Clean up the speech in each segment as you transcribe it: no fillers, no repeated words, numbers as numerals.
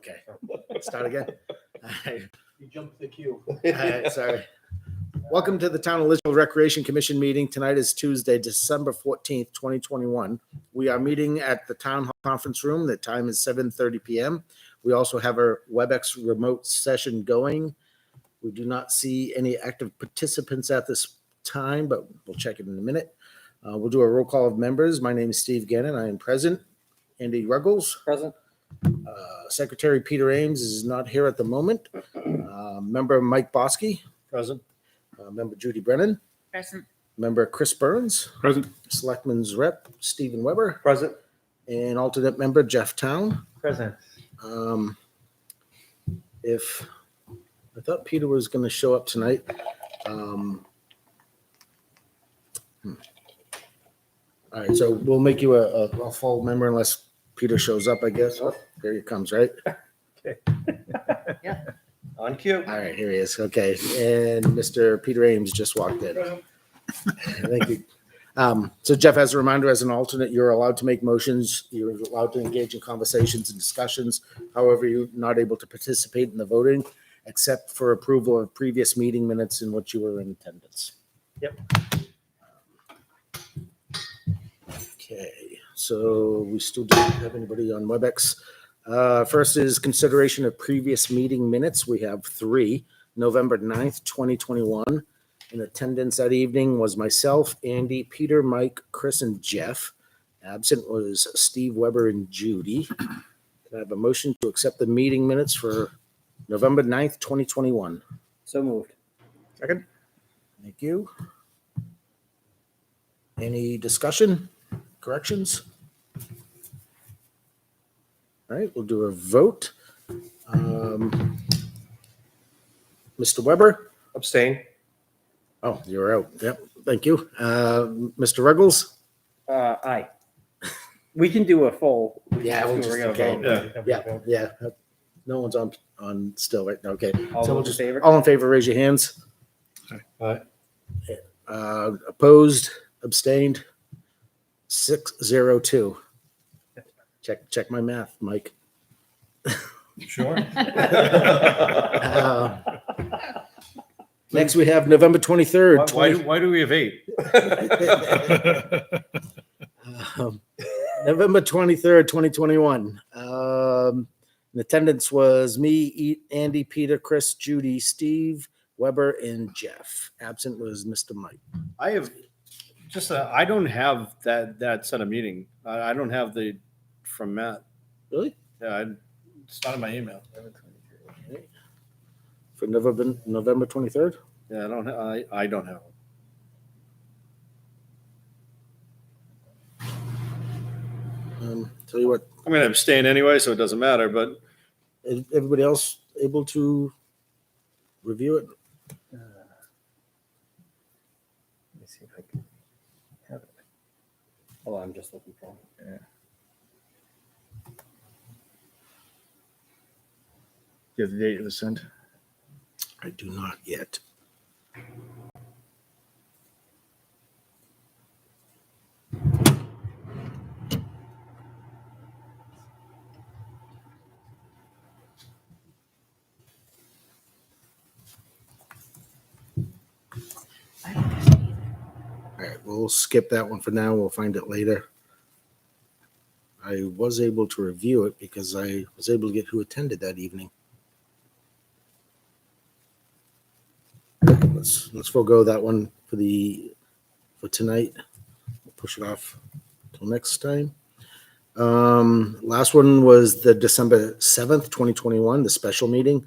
Okay. Start again. All right. You jumped the queue. All right, sorry. Welcome to the Town of Litchfield Recreation Commission meeting. Tonight is Tuesday, December 14th, 2021. We are meeting at the Town Hall Conference Room. The time is 7:30 p.m. We also have our WebEx remote session going. We do not see any active participants at this time, but we'll check it in a minute. We'll do a roll call of members. My name is Steve Gannon. I am present. Andy Ruggles. Present. Secretary Peter Ames is not here at the moment. Member Mike Bosky. Present. Member Judy Brennan. Present. Member Chris Burns. Present. Selectman's Rep Stephen Weber. Present. And alternate member Jeff Town. Present. If I thought Peter was going to show up tonight. All right, so we'll make you a full member unless Peter shows up, I guess. Oh, here he comes, right? Okay. Yeah. On cue. All right, here he is. Okay, and Mr. Peter Ames just walked in. Thank you. So Jeff, as a reminder, as an alternate, you're allowed to make motions. You're allowed to engage in conversations and discussions. However, you're not able to participate in the voting, except for approval of previous meeting minutes in which you were in attendance. Yep. Okay, so we still don't have anybody on WebEx. First is consideration of previous meeting minutes. We have 3. November 9th, 2021. In attendance that evening was myself, Andy, Peter, Mike, Chris, and Jeff. Absent was Steve Weber and Judy. Can I have a motion to accept the meeting minutes for November 9th, 2021? So moved. Second. Thank you. Any discussion, corrections? All right, we'll do a vote. Mr. Weber? Abstain. Oh, you're out. Yep, thank you. Mr. Ruggles? Aye. We can do a full. Yeah, we'll just, We're gonna okay. vote. Yeah. No one's on still, right? Okay. All So we'll those in just, favor? all in favor, raise your hands. Aye. Opposed, abstained, 602. Check my math, Mike. Sure. Next, we have November 23rd. Why do we have 8? November 23rd, 2021. In attendance was me, Andy, Peter, Chris, Judy, Steve, Weber, and Jeff. Absent was Mr. Mike. I have just I don't have that set of meeting. I don't have the from Matt. Really? Yeah, it's not in my email. For November 23rd? Yeah, I don't have them. Tell you what, I'm gonna abstain anyway, so it doesn't matter. But is everybody else able to review it? Let me see if I can have it. Oh, I'm just looking for it. Yeah. Do you have the date it was sent? I do not yet. All right, we'll skip that one for now. We'll find it later. I was able to review it because I was able to get who attended that evening. Let's forego that one for tonight. We'll push it off till next time. Last one was the December 7th, 2021, the special meeting.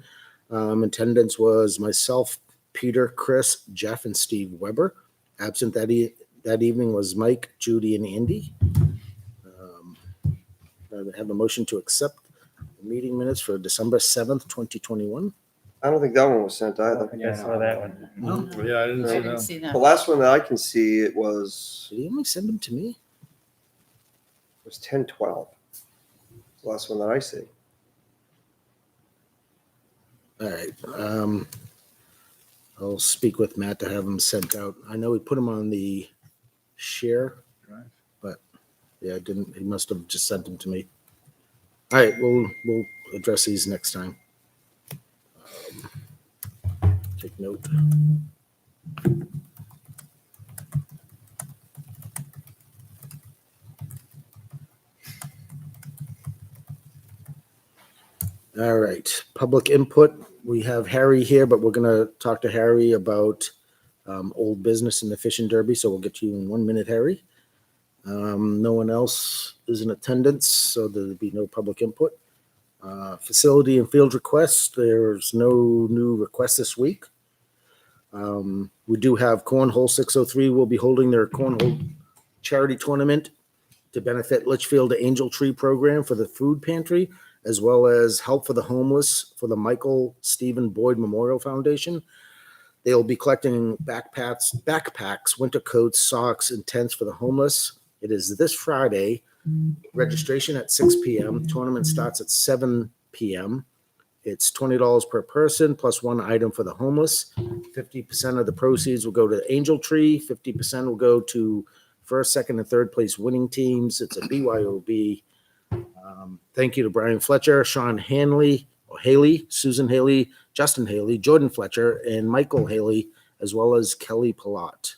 Attendance was myself, Peter, Chris, Jeff, and Steve Weber. Absent that evening was Mike, Judy, and Andy. I have a motion to accept the meeting minutes for December 7th, 2021. I don't think that one was sent I either. don't think I saw that one. No, yeah, I didn't I see didn't that. see The that. last one that I can see, it was did he only send them to me? 10/12. The last one that I see. All right. I'll speak with Matt to have them sent out. I know we put them on the share, but yeah, it didn't. He must have just sent them to me. All right, we'll address these next time. Take note. All right, public input. We have Harry here, but we're gonna talk to Harry about old business in the fishing derby. So we'll get to you in 1 minute, Harry. No one else is in attendance, so there'll be no public input. Facility and field requests. There's no new requests this week. We do have Cornhole 603 will be holding their Cornhole charity tournament to benefit Litchfield Angel Tree program for the food pantry, as well as help for the homeless for the Michael Stephen Boyd Memorial Foundation. They'll be collecting backpacks, winter coats, socks, and tents for the homeless. It is this Friday. Registration at 6 p.m. Tournament starts at 7 p.m. It's $20 per person plus one item for the homeless. 50% of the proceeds will go to Angel Tree. 50% will go to first, second, and third place winning teams. It's a BYOB. Thank you to Brian Fletcher, Sean Haley, Susan Haley, Justin Haley, Jordan Fletcher, and Michael Haley, as well as Kelly Palat.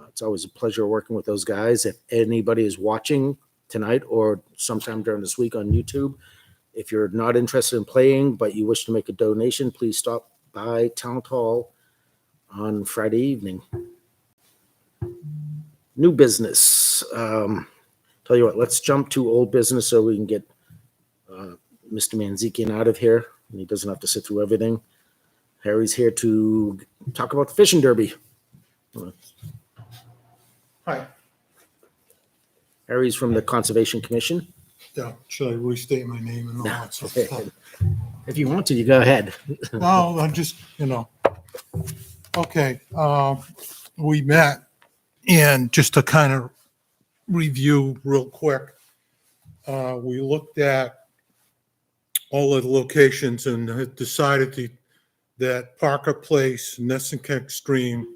It's always a pleasure working with those guys. If anybody is watching tonight or sometime during this week on YouTube, if you're not interested in playing but you wish to make a donation, please stop by Town Hall on Friday evening. New business. Tell you what, let's jump to old business so we can get Mr. Manzikian out of here and he doesn't have to sit through everything. Harry's here to talk about the fishing derby. Hi. Harry's from the Conservation Commission. Yeah, should I restate my name and all that sort of stuff? If you want to, you go ahead. Well, I'm just, okay. We met and just to kind of review real quick, we looked at all of the locations and had decided that Parker Place, Nesson Stream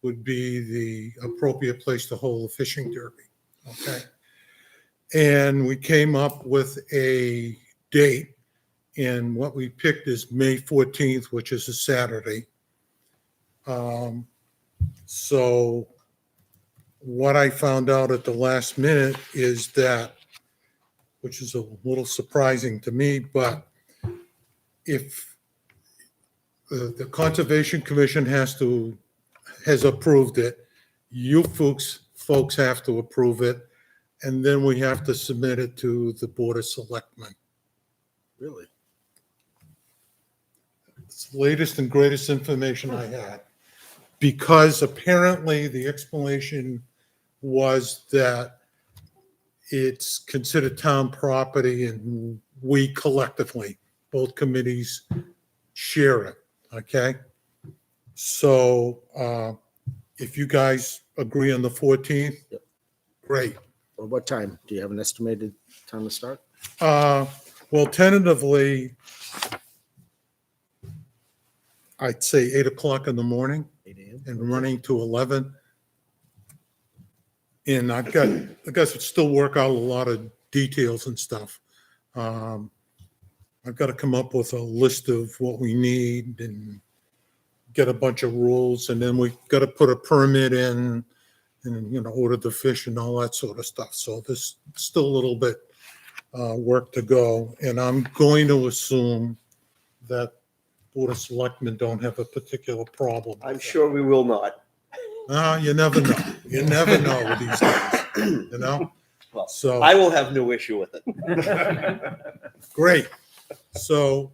would be the appropriate place to hold a fishing derby. Okay. And we came up with a date, and what we picked is May 14th, which is a Saturday. So what I found out at the last minute is that, which is a little surprising to me, but if the Conservation Commission has approved it, you folks have to approve it, and then we have to submit it to the Board of Selectmen. Really? It's the latest and greatest information I had, because apparently the explanation was that it's considered town property and we collectively, both committees, share it, okay? So if you guys agree on the 14th, Yep. Great. Or what time? Do you have an estimated time to start? Well, tentatively, I'd say 8 o'clock in the morning 8 a.m. and running to 11. And I guess to still work out a lot of details and stuff. I've got to come up with a list of what we need and get a bunch of rules, and then we got to put a permit in and order the fish and all that sort of stuff. So there's still a little bit work to go, and I'm going to assume that Board of Selectmen don't have a particular problem. I'm sure we will not. You never know. You never know with these things, Well, So I will have no issue with it. great. So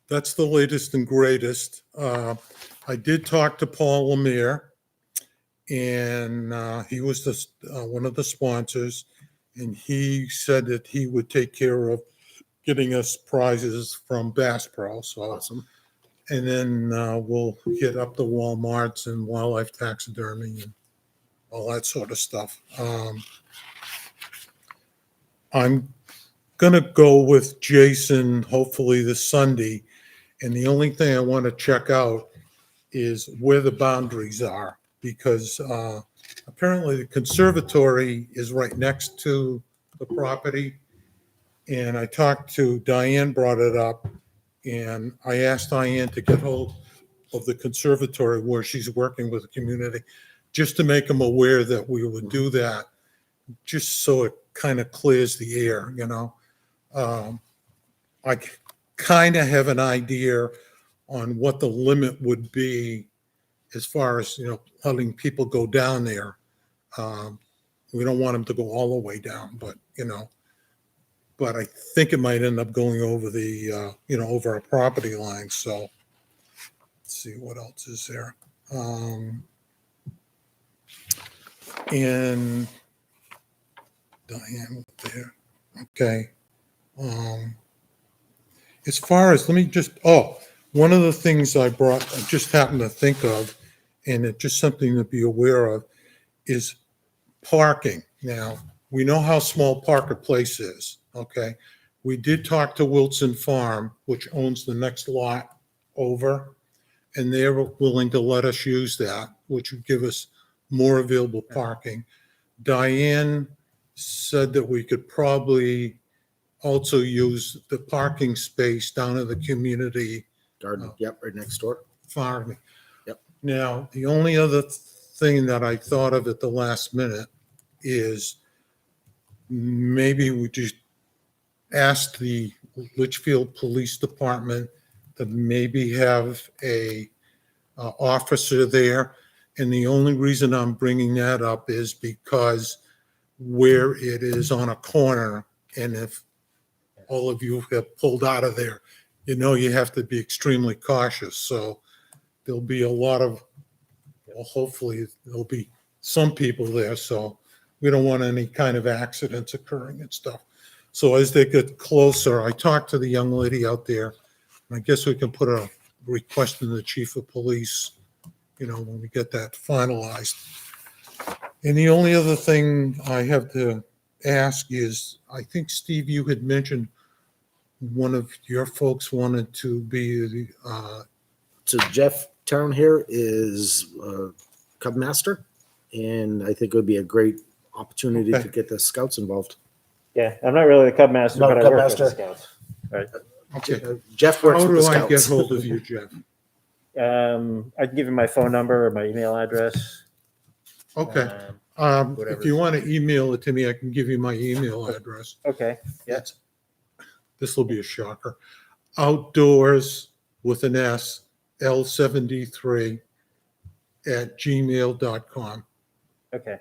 that's the latest and greatest. I did talk to Paul Lemire, and he was one of the sponsors, and he said that he would take care of getting us prizes from Bass Pro. So Awesome. and then we'll hit up the Walmarts and wildlife taxidermy and all that sort of stuff. I'm going to go with Jason hopefully this Sunday. And the only thing I want to check out is where the boundaries are, because apparently the conservatory is right next to the property. And I talked to Diane, brought it up, and I asked Diane to get hold of the conservatory where she's working with the community, just to make them aware that we would do that, just so it kind of clears the air, you know. I kind of have an idea on what the limit would be as far as, you know, letting people go down there. We don't want them to go all the way down, but, you know, but I think it might end up going over the, you know, over a property line. So let's see what else is there. And Diane there. Okay. As far as, let me just, one of the things I just happened to think of, and it's just something to be aware of, is parking. Now, we know how small Parker Place is, okay? We did talk to Wilson Farm, which owns the next lot over, and they're willing to let us use that, which would give us more available parking. Diane said that we could probably also use the parking space down in the community Garden, yep, right next door. farm. Yep. Now, the only other thing that I thought of at the last minute is maybe we just ask the Litchfield Police Department to maybe have a officer there. And the only reason I'm bringing that up is because where it is on a corner, and if all of you have pulled out of there, you know you have to be extremely cautious. So there'll be a lot of, well, hopefully there'll be some people there. So we don't want any kind of accidents occurring and stuff. So as they get closer, I talked to the young lady out there. And I guess we can put a request in the chief of police, you know, when we get that finalized. And the only other thing I have to ask is, I think, Steve, you had mentioned one of your folks wanted to be the, So Jeff Town here is Cub Master, and I think it would be a great opportunity Okay. to get the scouts involved. Yeah, I'm not really the Cub Master, No, but I Cub work Master. with the Scouts. Right. okay. Jeff works How with the do I get scouts. hold of you, Jeff? I can give you my phone number or my email address. Okay. Um, If you want to email it to me, I can give you my email address. okay. Yeah. That's, this will be a shocker. Outdoors with an S, L73 at gmail.com. Okay.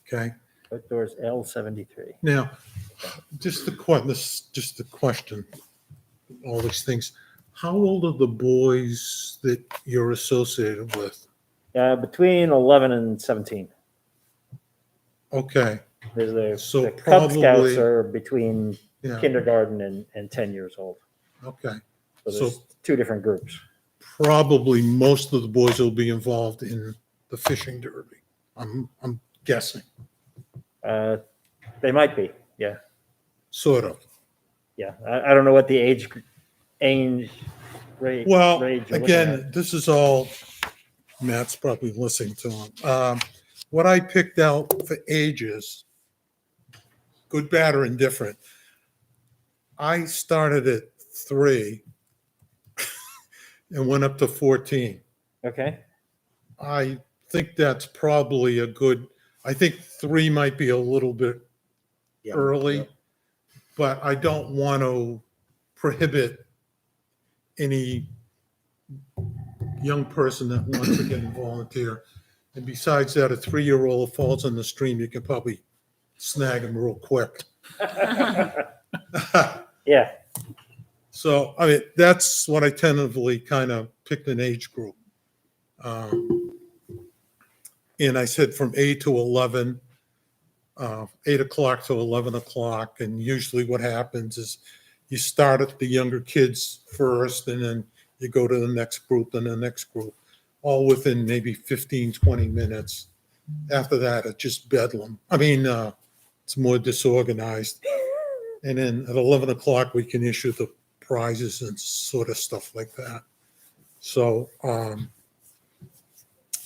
Okay. Outdoors L73. Now, just the question, all these things. How old are the boys that you're associated with? Between 11 and 17. Okay, There's So the Cub probably- Scouts are between yeah, kindergarten and 10 years old. okay. So So- there's two different groups. Probably most of the boys will be involved in the fishing derby. I'm guessing, They might be. Yeah. sort of. Yeah. I don't know what the age rate. Well, range you're looking again, this is all, Matt's probably listening to him. What I picked out for ages, good, bad, or indifferent, I started at 3 and went up to 14. at. Okay. I think that's probably a good, I think 3 might be a little bit Yeah, early, yeah. but I don't want to prohibit any young person that wants to get and volunteer. And besides that, a 3-year-old falls in the stream, you can probably snag him real quick. Yeah. So, I mean, that's what I tentatively kind of picked an age group. And I said from 8 to 11, 8 o'clock to 11 o'clock. And usually what happens is you start at the younger kids first, and then you go to the next group and the next group, all within maybe 15, 20 minutes. After that, it's just bedlam. I mean, it's more disorganized. And then at 11 o'clock, we can issue the prizes and sort of stuff like that. So,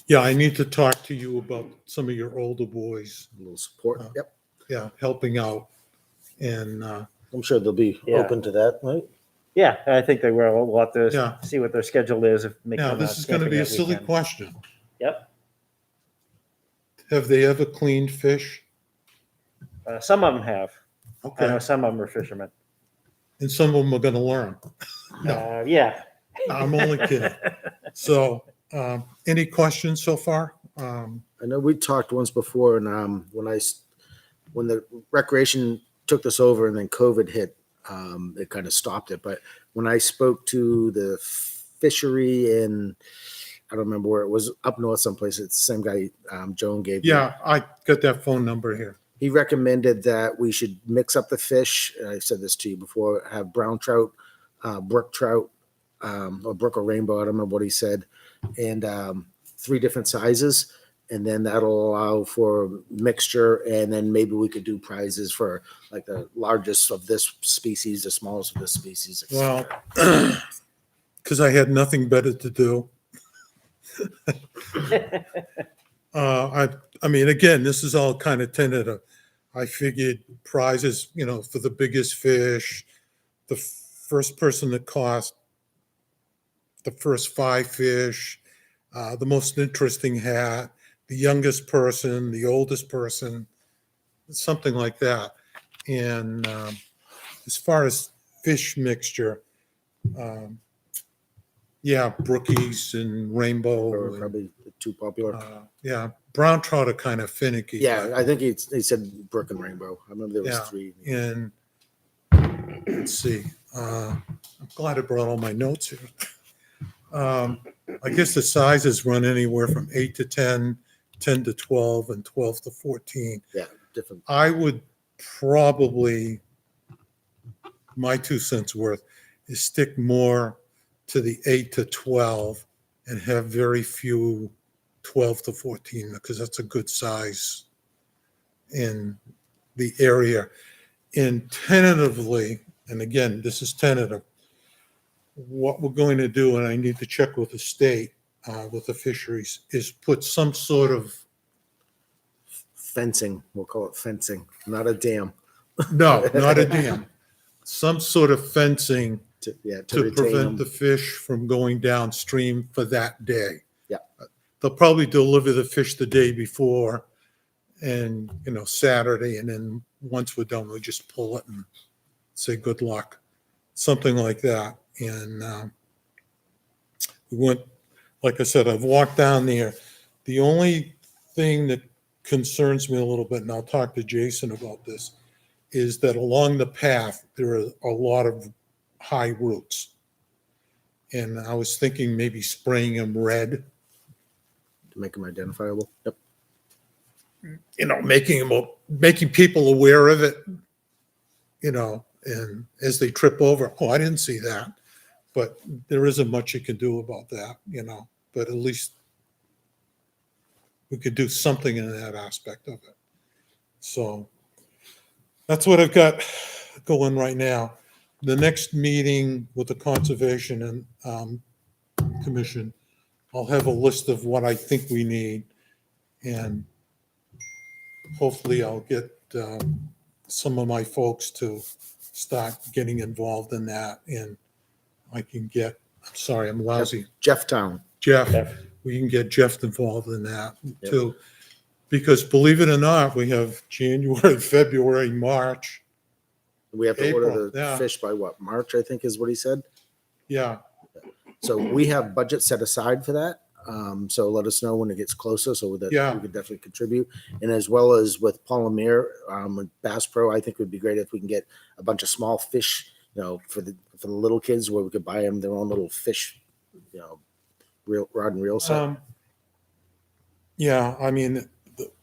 yeah, I need to talk to you about some of your older boys. A little support. Yep. Yeah, helping out. And, I'm sure they'll be Yeah. open to that, right? Yeah, I think they will. We'll have to Yeah. see what their schedule is. If make now them, this is going to camping be a that silly weekend. question. Yep. Have they ever cleaned fish? Some of them have. I know Okay. some of them are fishermen. And some of them are going to learn. No, Yeah. I'm only kidding. So, any questions so far? I know we talked once before, and when the recreation took this over, and then COVID hit, it kind of stopped it. But when I spoke to the fishery in, I don't remember where it was, up north someplace, it's the same guy Joan gave me. Yeah, I got that phone number here. He recommended that we should mix up the fish. And I said this to you before: have brown trout, brook trout, or brook or rainbow. I don't remember what he said, and 3 different sizes. And then that'll allow for mixture. And then maybe we could do prizes for like the largest of this species, the smallest of this species. et Well, cetera. because I had nothing better to do. I mean, again, this is all kind of tentative. I figured prizes, for the biggest fish, the first person that caught the first 5 fish, the most interesting hat, the youngest person, the oldest person, something like that. And as far as fish mixture, yeah, brookies and rainbow. Or and, probably too popular. yeah, brown trout are kind of finicky. Yeah, but- I think he said brook and rainbow. I remember there was Yeah. 3. And let's see, I'm glad I brought all my notes here. I guess the sizes run anywhere from 8 to 10, 10 to 12, and 12 to 14. Yeah, different. I would probably, my 2 cents worth, is stick more to the 8 to 12 and have very few 12 to 14, because that's a good size in the area. And tentatively, and again, this is tentative, what we're going to do, and I need to check with the state, with the fisheries, is put some sort of, Fencing, we'll call it fencing, not a dam. no, not a dam, some sort of fencing To to retain prevent them. the fish from going downstream for that day. Yeah. They'll probably deliver the fish the day before and, Saturday, and then once we're done, we'll just pull it and say good luck, something like that. And we went, like I said, I've walked down there. The only thing that concerns me a little bit, and I'll talk to Jason about this, is that along the path, there are a lot of high roots. And I was thinking maybe spraying them red, To make them identifiable. Yep. making people aware of it, and as they trip over, oh, I didn't see that. But there isn't much you can do about that, but at least we could do something in that aspect of it. So that's what I've got going right now. The next meeting with the Conservation and Commission, I'll have a list of what I think we need, and hopefully I'll get some of my folks to start getting involved in that, and I can get, I'm sorry, I'm lousy, Jefftown. Jeff, Jeff. we can get Jeff involved in that Yep. too. Because believe it or not, we have January, February, March. We have to April, order the yeah. fish by what, March, I think is what he said. Yeah, So we have budget set aside for that. So let us know when it gets closer so that Yeah. we could definitely contribute. And as well as with Polymer, with Bass Pro, I think it would be great if we can get a bunch of small fish, for the little kids, where we could buy them their own little fish, reel, rod and reel set. yeah, I mean,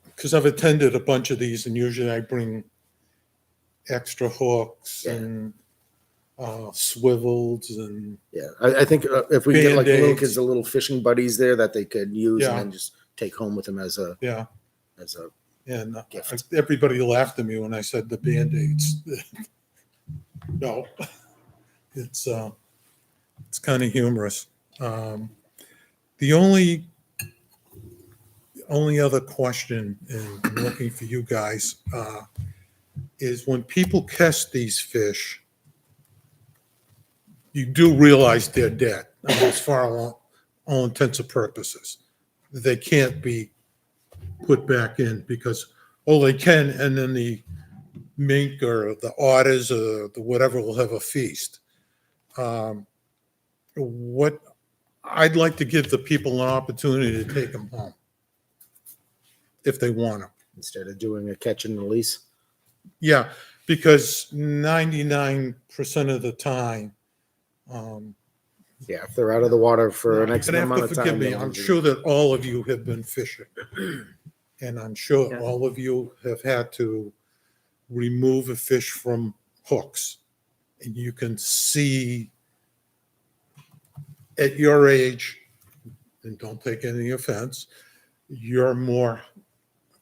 because I've attended a bunch of these, and usually I bring extra hooks Yeah. and swivels and, Yeah, I think if we can get like the little Band-Aids. kids, the little fishing buddies there that they could use and Yeah. then just take home with them as a yeah, and gift. everybody laughed at me when I said the Band-Aids. No, it's kind of humorous. The only other question, and I'm looking for you guys, is when people catch these fish, you do realize they're dead, as far along all intents and purposes. They can't be put back in because, they can, and then the mink or the otters or the whatever will have a feast. What I'd like to give the people an opportunity to take them home if they want to. Instead of doing a catch and release. Yeah, because 99% of the time, Yeah, if they're out of the water for an you're X gonna amount have of to forgive time. me. they'll I'm lose it. sure that all of you have been fishing. And I'm sure Yeah. all of you have had to remove a fish from hooks. And you can see at your age, and don't take any offense, you're more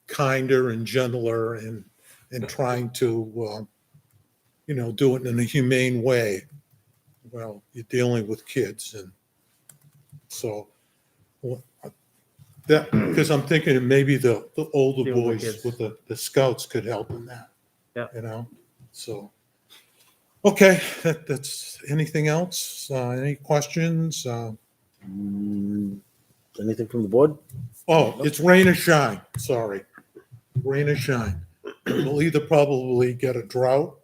kinder and gentler and trying to, do it in a humane way. Well, you're dealing with kids, and so that, because I'm thinking maybe the older The older boys kids. with the scouts could help in that. Yeah. So, okay, that's, anything else? Any questions? Anything from the board? Oh, it's rain or shine, sorry. Rain or shine. We'll either probably get a drought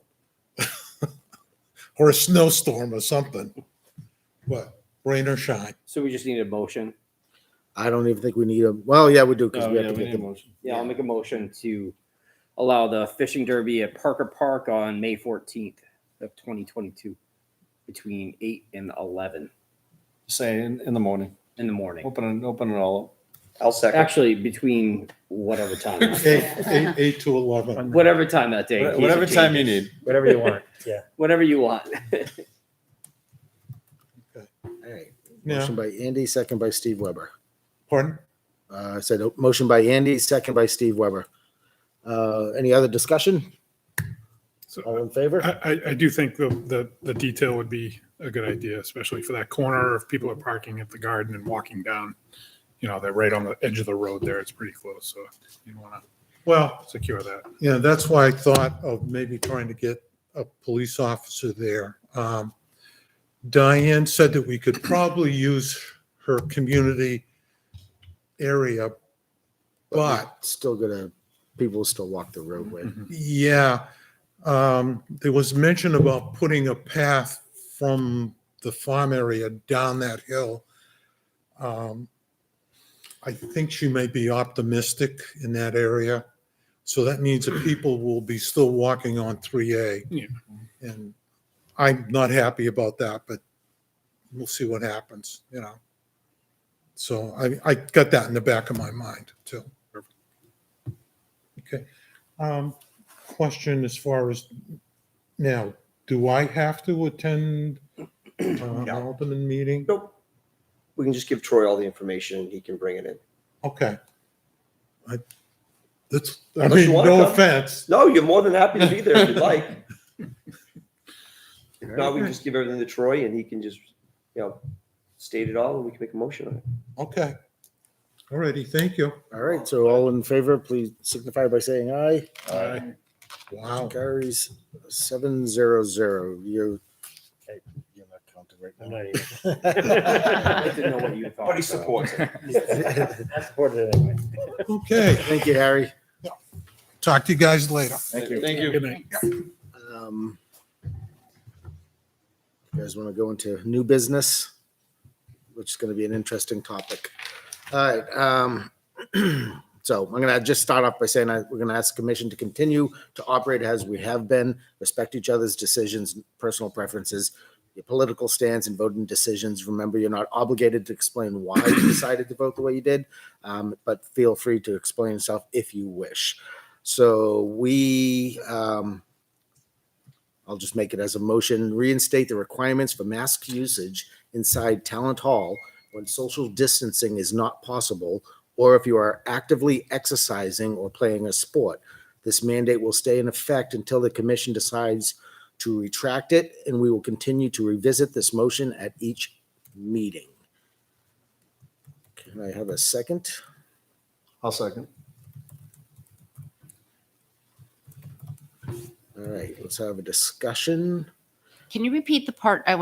or a snowstorm or something, but rain or shine. So we just need a motion. I don't even think we need a, well, yeah, we do because Oh, we have yeah, to we get need a them. motion. Yeah, I'll make a motion to allow the fishing derby at Parker Park on May 14th of 2022 between 8 and 11 Say in the morning. in the morning. Open it all I'll second. Actually, between whatever time. that day. 8 to 11. Whatever time that day. in up. case Whatever it time you changes. need. Whatever you want, yeah. Whatever you want. All right. Yeah. Motion by Andy, second by Steve Weber. Pardon? I said motion by Andy, second by Steve Weber. Any other discussion? So All in favor? I do think the detail would be a good idea, especially for that corner. If people are parking at the garden and walking down, they're right on the edge of the road there. It's pretty close. So you want to Well, secure that. yeah, that's why I thought of maybe trying to get a police officer there. Diane said that we could probably use her community area, but Still gonna, people will still walk the roadway. yeah, there was mention about putting a path from the farm area down that hill. I think she may be optimistic in that area. So that means that people will be still walking on 3A. Yeah. And I'm not happy about that, but we'll see what happens, So I got that in the back of my mind too. Okay. Question as far as now, do I have to attend an open meeting? Nope. We can just give Troy all the information and he can bring it in. Okay. I Unless you mean, wanna no come. offense. No, you're more than happy to be there if you'd like. If not, we can just give everything to Troy and he can just, state it all and we can make a motion on it. Okay. All righty, thank you. All right, so all in favor, please signify by saying aye. Aye. Wow. Carries 700. You're not counting right I'm now. not even. I didn't know what you thought. But he supports it. I support it anyway. Okay, Thank you, Harry. talk to you guys later. Thank you. Thank you. Good night. You guys want to go into new business, which is going to be an interesting topic. All right. So I'm going to just start off by saying we're going to ask the commission to continue to operate as we have been, respect each other's decisions, personal preferences, your political stance and voting decisions. Remember, you're not obligated to explain why you decided to vote the way you did, but feel free to explain yourself if you wish. So I'll just make it as a motion, reinstate the requirements for mask usage inside Talent Hall when social distancing is not possible, or if you are actively exercising or playing a sport. This mandate will stay in effect until the commission decides to retract it, and we will continue to revisit this motion at each meeting. Can I have a second? I'll second. All right, let's have a discussion. Can you repeat the part? I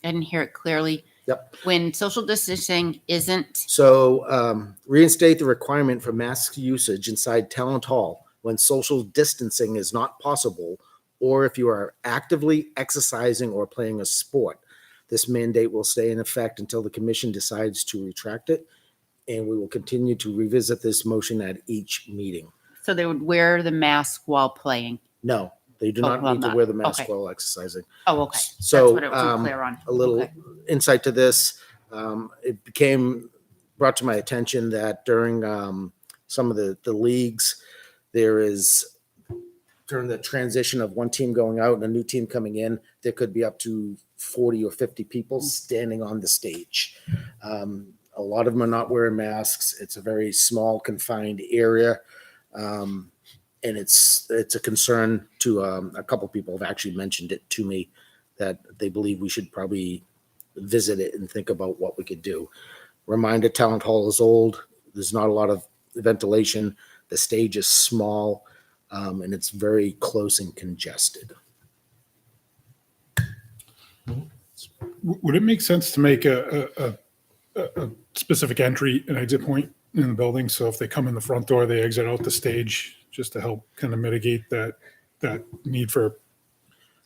didn't hear it clearly. Yep. When social distancing isn't, So reinstate the requirement for mask usage inside Talent Hall when social distancing is not possible, or if you are actively exercising or playing a sport. This mandate will stay in effect until the commission decides to retract it, and we will continue to revisit this motion at each meeting. so they would wear the mask while playing. No, they do Oh, not well, need to not- wear the mask okay. while exercising. Oh, okay. So, That's what it wasn't clear on. A little Okay. insight to this. It became brought to my attention that during some of the leagues, there is during the transition of one team going out and a new team coming in, there could be up to 40 or 50 people standing on the stage. A lot of them are not wearing masks. It's a very small, confined area. And it's a concern to a couple people have actually mentioned it to me that they believe we should probably visit it and think about what we could do. Reminder, Talent Hall is old. There's not a lot of ventilation. The stage is small, and it's very close and congested. Would it make sense to make a specific entry and exit point in the building? So if they come in the front door, they exit out the stage, just to help kind of mitigate that need for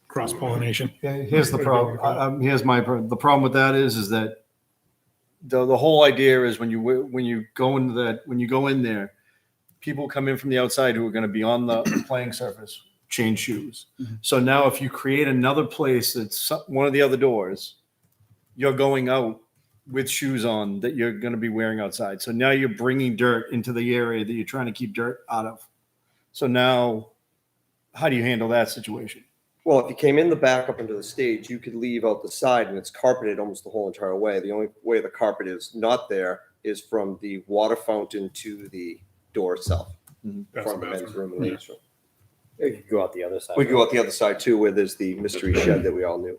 cross-pollination? Yeah, here's the problem. The problem with that is that the whole idea is when you go in there, people come in from the outside who are going to be on the playing surface, change shoes. So now if you create another place that's one of the other doors, you're going out with shoes on that you're going to be wearing outside. So now you're bringing dirt into the area that you're trying to keep dirt out of. So now, how do you handle that situation? Well, if you came in the back up into the stage, you could leave out the side and it's carpeted almost the whole entire way. The only way the carpet is not there is from the water fountain to the door itself, That's from the the men's bathroom. room and ladies' room. You could go out the other side. We go out the other side too, where there's the mystery shed that we all knew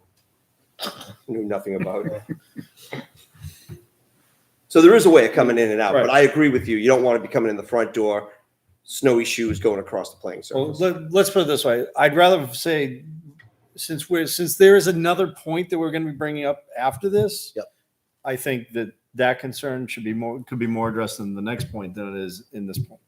nothing about. So there is a way of coming in and out, but I agree with you. You don't want to be coming in the front door, snowy shoes going across the playing Well, surface. let's put it this way. I'd rather say, since there is another point that we're going to be bringing up after this, Yep. I think that concern could be more addressed in the next point than it is in this point.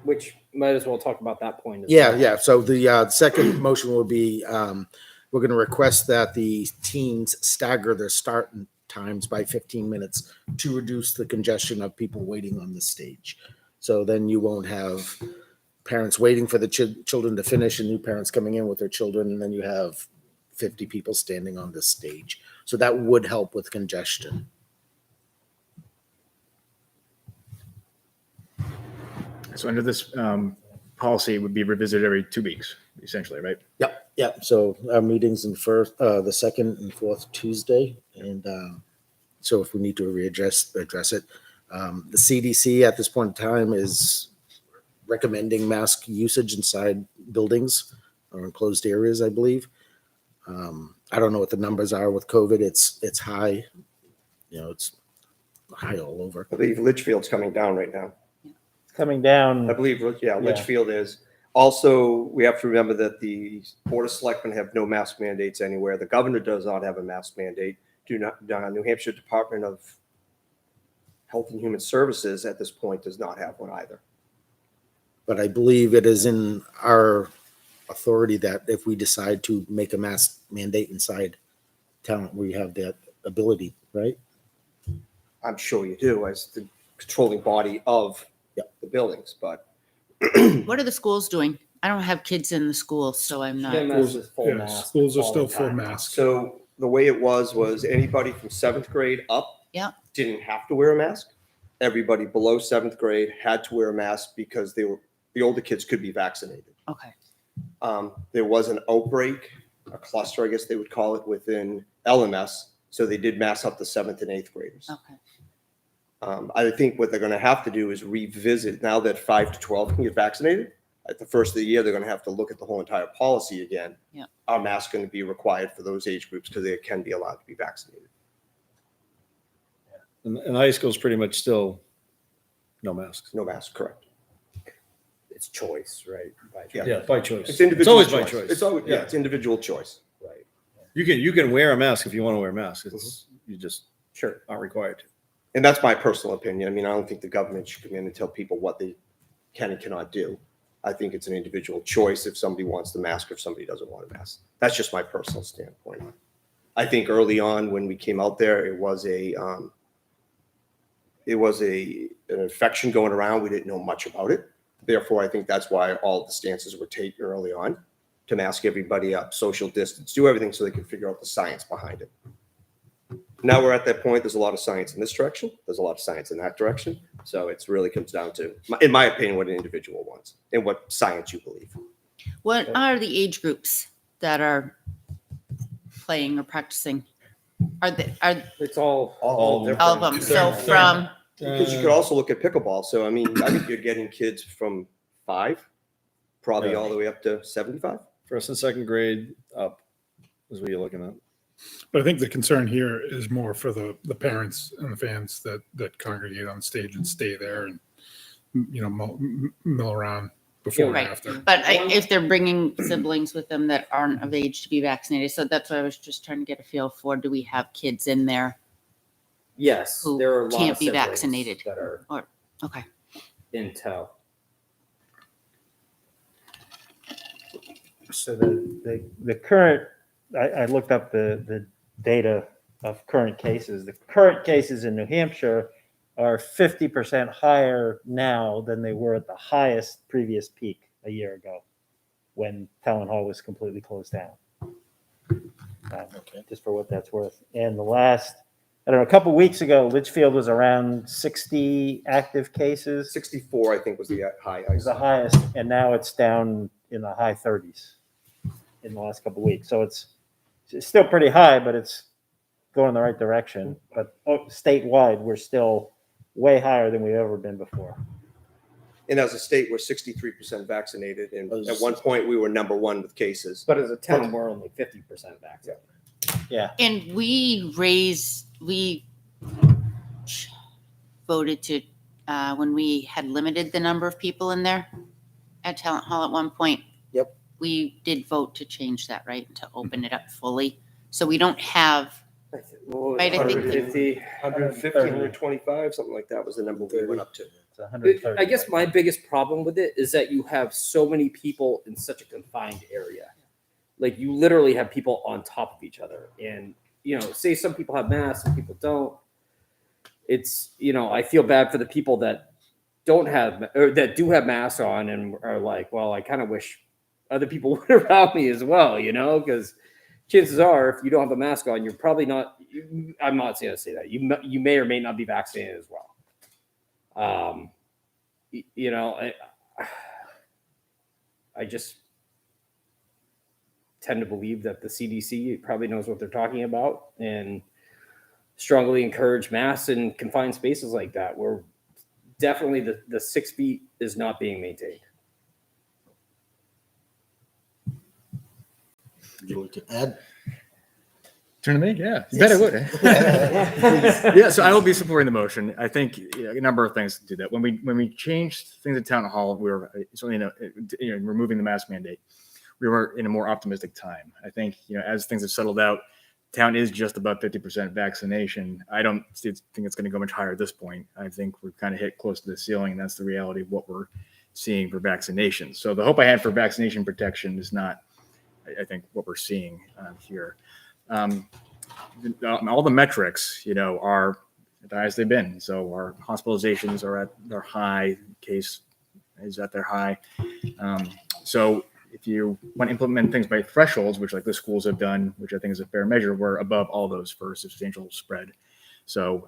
Which might as well talk about that point. As Yeah, well. yeah. So the second motion will be we're going to request that the teams stagger their start times by 15 minutes to reduce the congestion of people waiting on the stage. So then you won't have parents waiting for the children to finish and new parents coming in with their children, and then you have 50 people standing on the stage. So that would help with congestion. So under this policy, it would be revisited every 2 weeks, essentially, right? Yep, yep. So our meetings in the second and fourth Tuesday, and so if we need to address it, the CDC at this point in time is recommending mask usage inside buildings or enclosed areas, I believe. I don't know what the numbers are with COVID. It's high, it's high all over. I believe Litchfield's coming down right now. Coming down. I believe, Litchfield is. Also, we have to remember that the Board of Selectmen have no mask mandates anywhere. The governor does not have a mask mandate. New Hampshire Department of Health and Human Services at this point does not have one either. But I believe it is in our authority that if we decide to make a mask mandate inside town, we have that ability, right? I'm sure you do as the controlling body of the buildings, but What are the schools doing? I don't have kids in the school, so I'm not. EMS is full Yeah, mask schools are all still the full time. mask. so the way it was anybody from 7th grade up didn't have to wear a mask. Everybody below 7th grade had to wear a mask because the older kids could be vaccinated. Okay. There was an outbreak, a cluster, I guess they would call it, within LMS. So they did mask up the 7th and 8th graders. Okay. I think what they're going to have to do is revisit now that 5 to 12 can get vaccinated. At the first of the year, they're going to have to look at the whole entire policy again. Yeah. Are masks going to be required for those age groups because they can be allowed to be vaccinated? And high school is pretty much still No masks. No mask, correct. It's choice, right? By choice. Yeah. Yeah, by choice. It's individual always by choice. choice. It's always, yeah, Yeah. it's individual choice. Right. You can wear a mask if you want to wear a mask. It's you just Sure. aren't required to. And that's my personal opinion. I mean, I don't think the government should come in and tell people what they can and cannot do. I think it's an individual choice if somebody wants the mask or if somebody doesn't want a mask. That's just my personal standpoint. I think early on when we came out there, it was an infection going around. We didn't know much about it. Therefore, I think that's why all the stances were taken early on to mask everybody up, social distance, do everything so they can figure out the science behind it. Now we're at that point. There's a lot of science in this direction. There's a lot of science in that direction. So it really comes down to, in my opinion, what an individual wants and what science you believe. What are the age groups that are playing or practicing? It's all All All of them? So from, Because you could also look at pickleball. So, I mean, I think you're getting kids from 5, probably Yeah. all the way up to 75. First and second grade up is what you're looking at. But I think the concern here is more for the parents and the fans that congregate on stage and stay there and, mill around before and Right. after. but if they're bringing siblings with them that aren't of age to be vaccinated, so that's what I was just trying to get a feel for. Do we have kids in there? yes. Who There are a lot can't of be siblings vaccinated. that are Okay. in tow. So the current, I looked up the data of current cases. The current cases in New Hampshire are 50% higher now than they were at the highest previous peak a year ago when Town Hall was completely closed down. Just for what that's worth. And the last, I don't know, a couple weeks ago, Litchfield was around 60 active cases. 64, I think, was the high. It was the highest, and now it's down in the high 30s in the last couple of weeks. So it's still pretty high, but it's going in the right direction. But statewide, we're still way higher than we've ever been before. And as a state, we're 63% vaccinated. And at one point, we were number 1 with cases. But as a town, we're only 50% vaccinated. Yeah. And we voted to, when we had limited the number of people in there at Talent Hall at one point. Yep. We did vote to change that, right? To open it up fully. So we don't have, Right, I think the- 150. 150, 125, something like that was the number we went up to. It's 130. I guess my biggest problem with it is that you have so many people in such a confined area. Like you literally have people on top of each other. And, say some people have masks, some people don't. It's, I feel bad for the people that don't have, or that do have masks on and are like, well, I kind of wish other people were around me as well, because chances are, if you don't have a mask on, you're probably not. I'm not going to say that you may or may not be vaccinated as well. I just tend to believe that the CDC probably knows what they're talking about and strongly encourage masks in confined spaces like that, where definitely the 6 feet is not being maintained. Would you like to add? Turn to me? Yeah. You bet I would. Yeah, so I will be supporting the motion. I think a number of things to do that. When we changed things at Town Hall, we were certainly removing the mask mandate. We were in a more optimistic time. I think as things have settled out, town is just about 50% vaccination. I don't think it's going to go much higher at this point. I think we've kind of hit close to the ceiling, and that's the reality of what we're seeing for vaccination. So the hope I had for vaccination protection is not, I think, what we're seeing here. All the metrics, are at the highest they've been. So our hospitalizations are at their high, case is at their high. So if you want to implement things by thresholds, which like the schools have done, which I think is a fair measure, we're above all those for a substantial spread. So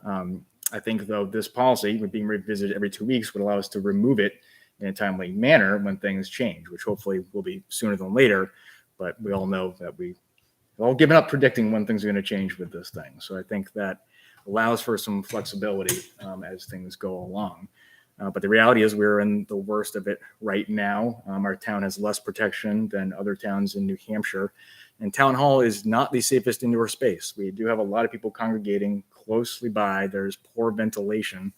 I think, though, this policy, being revisited every 2 weeks, would allow us to remove it in a timely manner when things change, which hopefully will be sooner than later. But we all know that we've all given up predicting when things are going to change with this thing. So I think that allows for some flexibility as things go along. But the reality is we're in the worst of it right now. Our town has less protection than other towns in New Hampshire. And Town Hall is not the safest indoor space. We do have a lot of people congregating closely by. There's poor ventilation.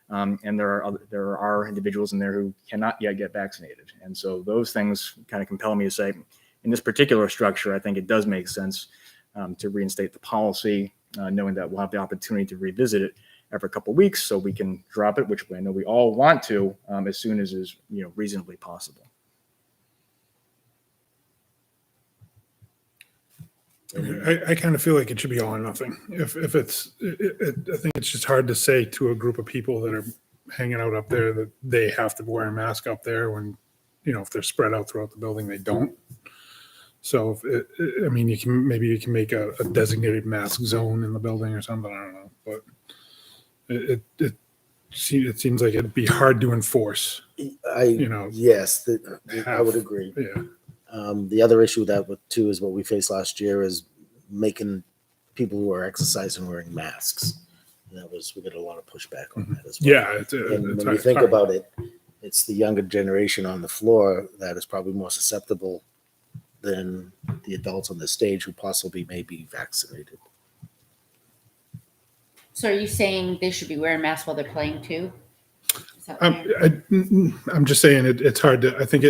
And there are individuals in there who cannot yet get vaccinated. And so those things kind of compel me to say, in this particular structure, I think it does make sense to reinstate the policy, knowing that we'll have the opportunity to revisit it every couple of weeks, so we can drop it, which I know we all want to, as soon as is reasonably possible. I kind of feel like it should be all or nothing. If it's, I think it's just hard to say to a group of people that are hanging out up there that they have to wear a mask up there when, if they're spread out throughout the building, they don't. So, I mean, you can make a designated mask zone in the building or something. I don't know, but it seems like it'd be hard to enforce. Yes, I would agree. Yeah. The other issue too is what we faced last year is making people who are exercising wearing masks. And we got a lot of pushback on that as well. Yeah. And when you think about it, it's the younger generation on the floor that is probably more susceptible than the adults on the stage who possibly may be vaccinated. So are you saying they should be wearing masks while they're playing too? Is that what you're- I'm just saying it's hard to, I think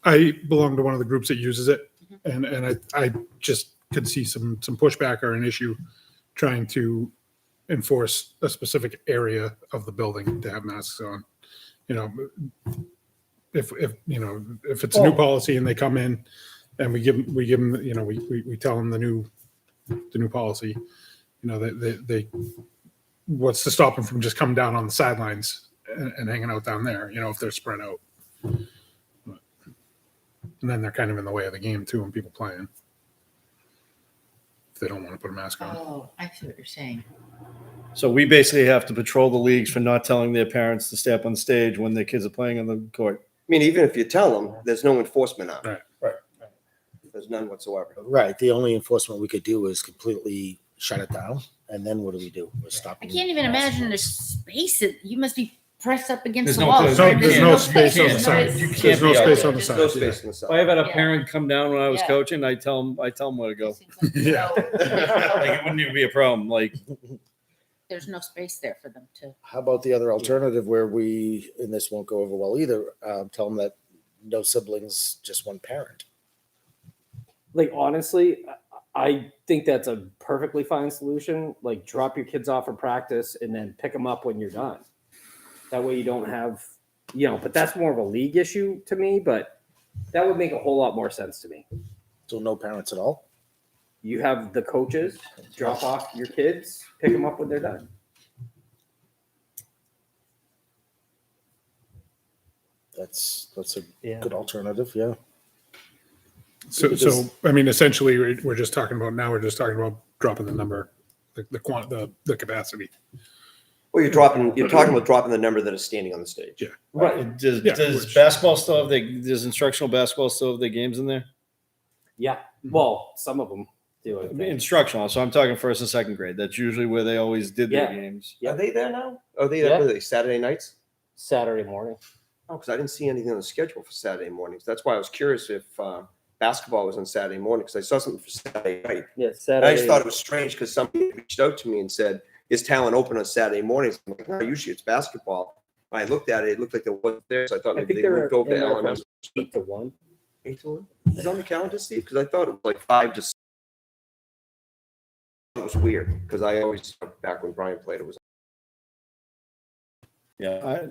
I belong to one of the groups that uses it, and I just could see some pushback or an issue trying to enforce a specific area of the building to have masks on. If it's a new policy and they come in and we give them, we tell them the new policy, they what's to stop them from just coming down on the sidelines and hanging out down there, if they're spread out. And then they're kind of in the way of the game too when people playing. If they don't want to put a mask on. Oh, I see what you're saying. So we basically have to patrol the leagues for not telling their parents to stay up on stage when their kids are playing on the court. I mean, even if you tell them, there's no enforcement on it. Right. There's none whatsoever. Right. The only enforcement we could do is completely shut it down. And then what do? We're I stopping. can't even imagine there's space. You must be pressed up against There's the no wall. place. There's no space on the There's side. no- You can't There's no be out space there. on the There's side. no space in the side. I have had a Yeah. parent come down when I was Yeah. coaching. I tell them where to go. Seems like Yeah. Like it wouldn't even be a problem. Like there's no space there for them to. How about the other alternative where and this won't go over well either, tell them that no siblings, just one parent. Like, honestly, I think that's a perfectly fine solution. Like, drop your kids off for practice and then pick them up when you're done. That way you don't have, but that's more of a league issue to me, but that would make a whole lot more sense to me. So no parents at all? You have the coaches drop off your kids, pick them up when they're done. That's a Yeah. good alternative. Yeah. So I mean, essentially, we're just talking about dropping the number, the capacity. Well, you're talking about dropping the number that is standing on the stage. Yeah. Right. does Yeah, does basketball still have does instructional basketball still have their games in there? Yeah. Well, some of them do. I I mean, think. instructional. So I'm talking first and second grade. That's usually where they always did their Yeah. games. Yeah. Are they there now? Are they Yeah. there? Are they Saturday nights? Saturday morning. Oh, because I didn't see anything on the schedule for Saturday mornings. That's why I was curious if basketball was on Saturday morning because I saw something for Saturday night. Yeah, And Saturday. I just thought it was strange because somebody reached out to me and said, "Is Talent open on Saturday mornings?" I'm like, "No, usually it's basketball." When I looked at it, it looked like there wasn't there, so I thought I maybe think they they're moved over to in there LMS. 8 to 1. 8 to 1? Is it on the calendar, Steve? Because I thought it was like 5 to 6. It was weird because I always, back when Brian played, it was. Yeah,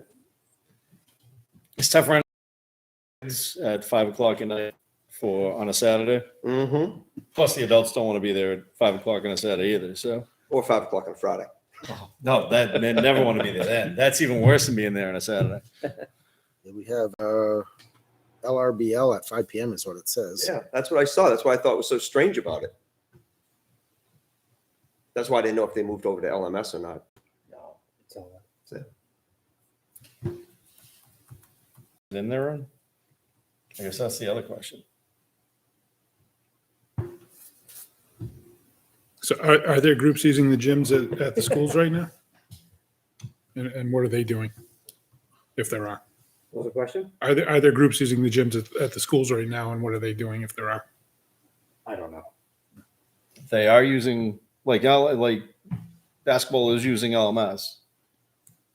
it's tough running at 5 o'clock at night on a Saturday. Mm-hmm. Plus, the adults don't want to be there at 5 o'clock on a Saturday either. So Or 5 o'clock on Friday. no, they never want to be there then. That's even worse than being there on a Saturday. Yeah, we have LRBL at 5 p.m. is what it says. Yeah, that's what I saw. That's why I thought was so strange about it. That's why I didn't know if they moved over to LMS or not. No, it's all Is it in their room? I guess that's the other question. So are there groups using the gyms at the schools right now? And what are they doing? If there are, What was the question? are there groups using the gyms at the schools right now, and what are they doing if there are? I don't know. They are using like basketball is using LMS.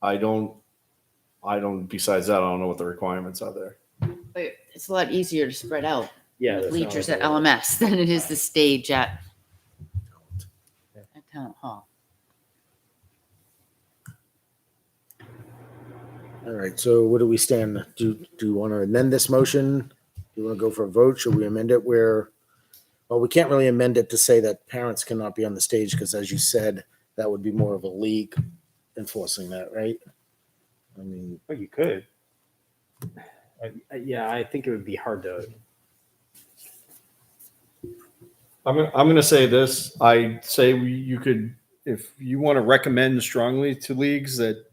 I don't, besides that, I don't know what the requirements are there. But it's a lot easier to spread out Yeah. the that's not bleachers like at a- LMS than it is the stage at Town Hall. All right, so where do we stand? Do you want to amend this motion? Do you want to go for a vote? Should we amend it where, well, we can't really amend it to say that parents cannot be on the stage because as you said, that would be more of a league enforcing that, right? I mean, Well, you could. Yeah, I think it would be hard to. I'm gonna say this. I say you could, if you want to recommend strongly to leagues that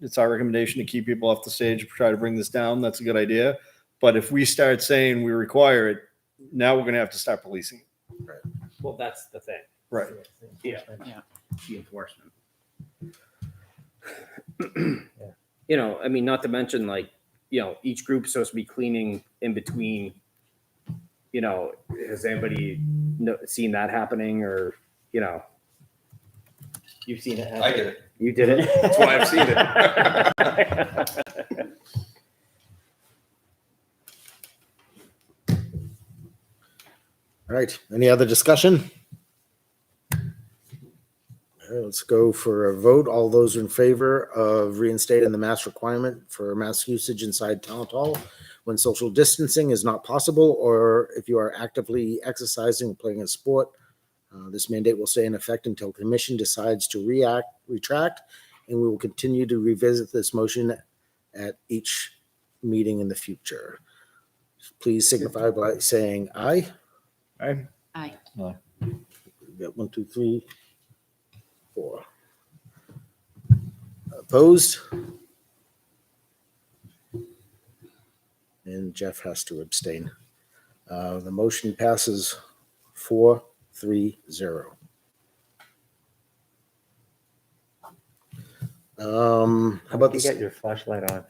it's our recommendation to keep people off the stage, try to bring this down. That's a good idea. But if we start saying we require it, now we're gonna have to start policing. Well, that's the thing. Right. Yeah. Yeah. The enforcement. You know, I mean, not to mention like, you know, each group's supposed to be cleaning in between. You know, has anybody seen that happening, or you know, you've seen it happen? I get it. You did it. That's why I've seen it. all right, any other discussion? All right, let's go for a vote. All those in favor of reinstating the mask requirement for mask usage inside town hall when social distancing is not possible, or if you are actively exercising or playing a sport, this mandate will stay in effect until commission decides to retract, and we will continue to revisit this motion at each meeting in the future. Please signify by saying aye. Aye. Aye. We got 1, 2, 3, 4. Opposed? And Jeff has to abstain. The motion passes 4-3-0. How about You the got your flashlight on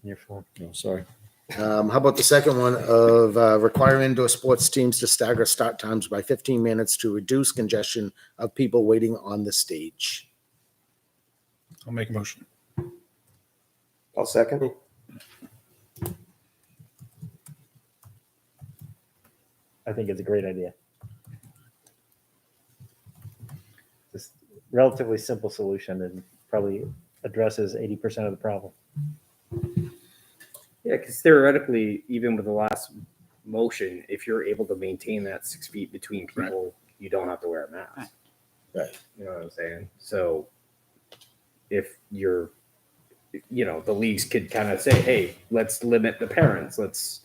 your phone. No, sorry. how about the second one of requiring indoor sports teams to stagger start times by 15 minutes to reduce congestion of people waiting on the stage? I'll make a motion. I'll second. I think it's a great idea. Just relatively simple solution and probably addresses 80% of the problem. Yeah, because theoretically, even with the last motion, if you're able to maintain that 6 feet between people, you don't have to wear a mask. Right. You know what I'm saying? So if you're, you know, the leagues could kind of say, hey, let's limit the parents. Let's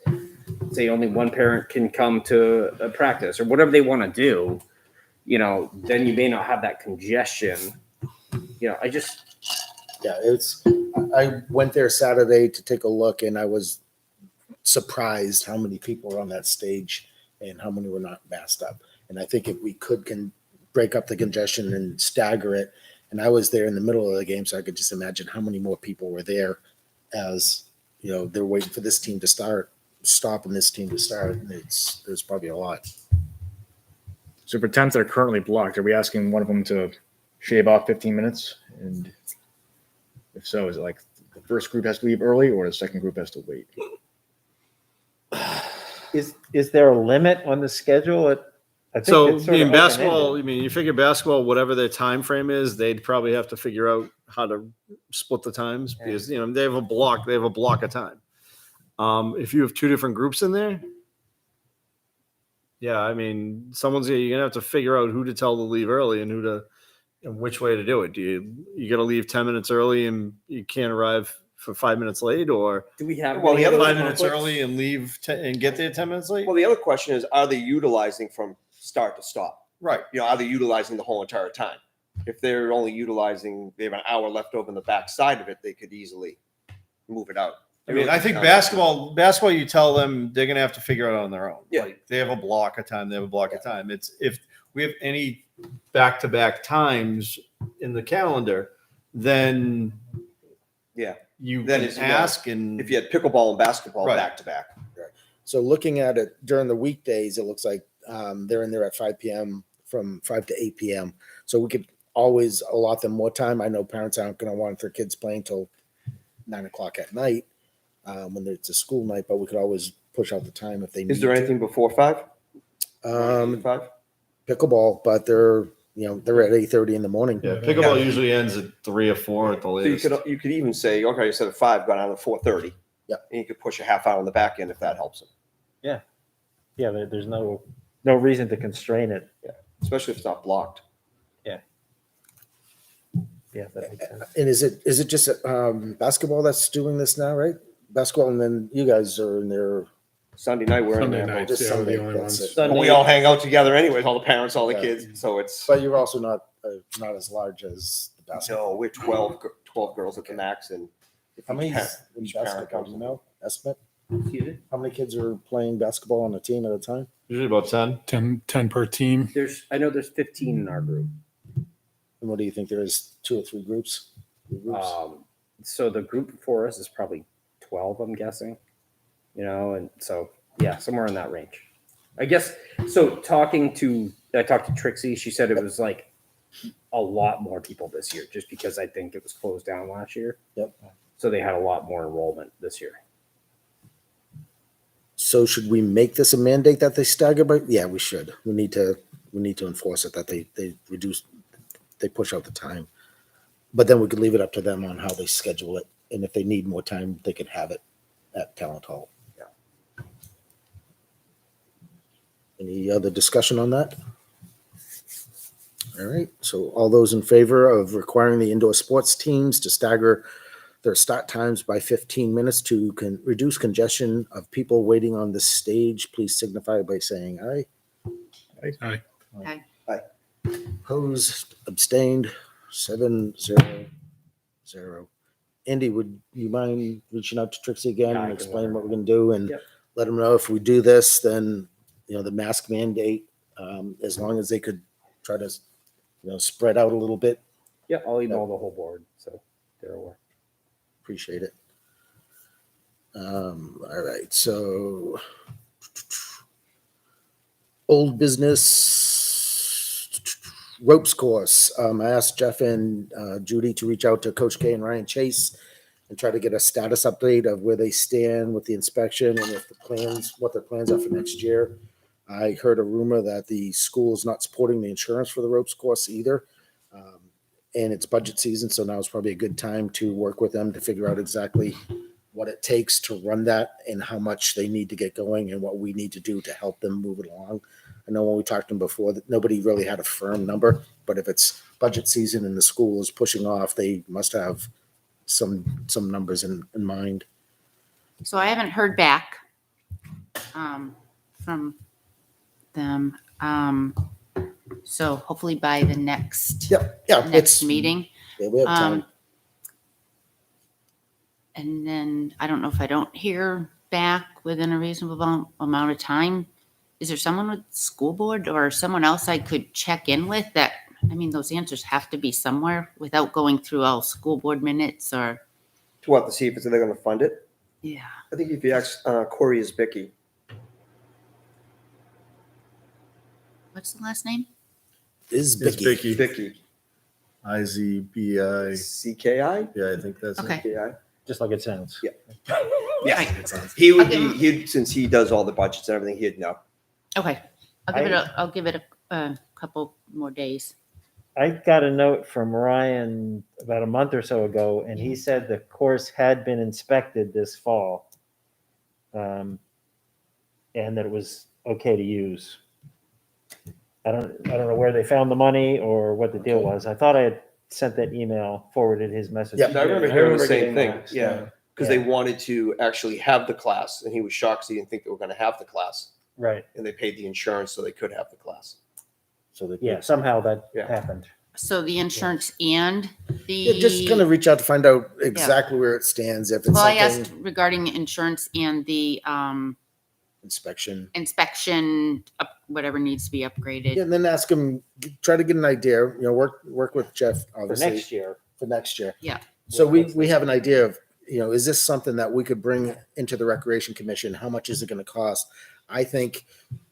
say only one parent can come to a practice or whatever they want to do, you know, then you may not have that congestion. You know, I went there Saturday to take a look, and I was surprised how many people were on that stage and how many were not masked up. And I think if we could break up the congestion and stagger it, and I was there in the middle of the game, so I could just imagine how many more people were there as, you know, they're waiting for this team to stop and this team to start. And there's probably a lot. So for tents that are currently blocked, are we asking one of them to shave off 15 minutes? And if so, is it like the first group has to leave early or the second group has to wait? Is there a limit on the schedule? I think So it's sort of in basketball, open-ended. I mean, you figure basketball, whatever their time frame is, they'd probably have to figure out how to split the times because, you know, they have a block of time. If you have two different groups in there, yeah, I mean, you're gonna have to figure out who to tell to leave early and and which way to do it. You got to leave 10 minutes early and you can't arrive for 5 minutes late, or do we have Well, the other 5 minutes conflicts- early and leave and get there 10 minutes late? Well, the other question is, are they utilizing from start to stop? Right. You know, are they utilizing the whole entire time? If they're only utilizing, they have an hour left over in the back side of it, they could easily move it out. I mean, I think basketball, you tell them they're gonna have to figure it out on their own. Yeah. Like, they have a block of time. It's if we have any back-to-back times in the calendar, then Yeah. you Then can it's, ask and If you had pickleball and basketball Right. back to back. So looking at it during the weekdays, it looks like they're in there at 5 p.m. from 5 to 8 p.m. So we could always allot them more time. I know parents aren't going to want their kids playing till 9 o'clock at night when it's a school night, but we could always push out the time if they need Is there to. anything before 5? Um, 5? pickleball, but they're at 8:30 in the morning. Yeah, pickleball usually ends at 3 or 4 at the So latest. you could even say, okay, instead of 5, go down to 4:30. Yeah. And you could push a half hour on the back end if that helps them, Yeah, there's no reason to constrain it. especially if it's not blocked. Yeah, that makes sense. And is it just basketball that's doing this now, right? Basketball, and then you guys are in there. Sunday night, we're in Sunday there. nights, just yeah, we're the Sunday, only that's ones. it. But we all hang out together anyways, all the parents, all the Yeah. kids. So it's, But you're also not as large as the basketball. no, we're 12 girls at the max. And if How many each in each parent basketball? comes You know, estimate? Excuse me? How many kids are playing basketball on a team at a time? Usually about 10. 10 per team. I know there's 15 in our group. And what do you think there is? 2 or 3 groups? 3 groups? So the group before us is probably 12, I'm guessing. And so yeah, somewhere in that range. I guess. So I talked to Trixie. She said it was like a lot more people this year, just because I think it was closed down last year. Yep. So they had a lot more enrollment this year. So should we make this a mandate that they stagger by? Yeah, we should. We need to enforce it that they push out the time. But then we could leave it up to them on how they schedule it. And if they need more time, they could have it at Talent Hall. Yeah. Any other discussion on that? All right. So all those in favor of requiring the indoor sports teams to stagger their start times by 15 minutes to reduce congestion of people waiting on the stage, please signify by saying aye. Aye. Okay. Opposed, abstained, 7-0-0. Andy, would you mind reaching out to Trixie again Yeah, I and can explain let her what we're going to do and Yep. let them know if we do this, then, the mask mandate, as long as they could try to, spread out a little bit, Yeah, I'll email the whole board so they're aware. appreciate it. All right, so old business ropes course. I asked Jeff and Judy to reach out to Coach K and Ryan Chase and try to get a status update of where they stand with the inspection and what their plans are for next year. I heard a rumor that the school is not supporting the insurance for the ropes course either. And it's budget season, so now is probably a good time to work with them to figure out exactly what it takes to run that and how much they need to get going and what we need to do to help them move it along. I know when we talked to them before that nobody really had a firm number, but if it's budget season and the school is pushing off, they must have some numbers in mind. So I haven't heard back from them. So hopefully by the next It's meeting. Yeah, we have time. And then I don't know if I don't hear back within a reasonable amount of time. Is there someone with school board or someone else I could check in with that? I mean, those answers have to be somewhere without going through all school board minutes or, to see if they're going to fund it. yeah. I think if you ask Corey Isbicki, What's the last name? Is It's Bicky. Bicky. Isbicki, IZBI. CKI. Yeah, I think that's it. Okay. CKI. Just like it sounds. Yeah, he would Okay. be. Since he does all the budgets and everything, he'd know. Okay. I'll give it a couple more days. I got a note from Ryan about a month or so ago, and he said the course had been inspected this fall, and that it was okay to use. I don't know where they found the money or what the deal was. I thought I had sent that email, forwarded his message. Yeah, I remember hearing the same getting thing. that. Yeah, because they wanted to actually have the class, and he was shocked 'cause he didn't think they were going to have the class, Right. and they paid the insurance so they could have the class. So they Yeah, somehow that Yeah. happened. So the insurance and the. Yeah, just kind of reach out to find out exactly where it stands. If it's Well, I something asked regarding insurance and the inspection. inspection, whatever needs to be upgraded. Yeah, and then ask him, try to get an idea, work with Jeff, For obviously. next year. For next year. Yeah. So we have an idea of is this something that we could bring into the Recreation Commission? How much is it going to cost? I think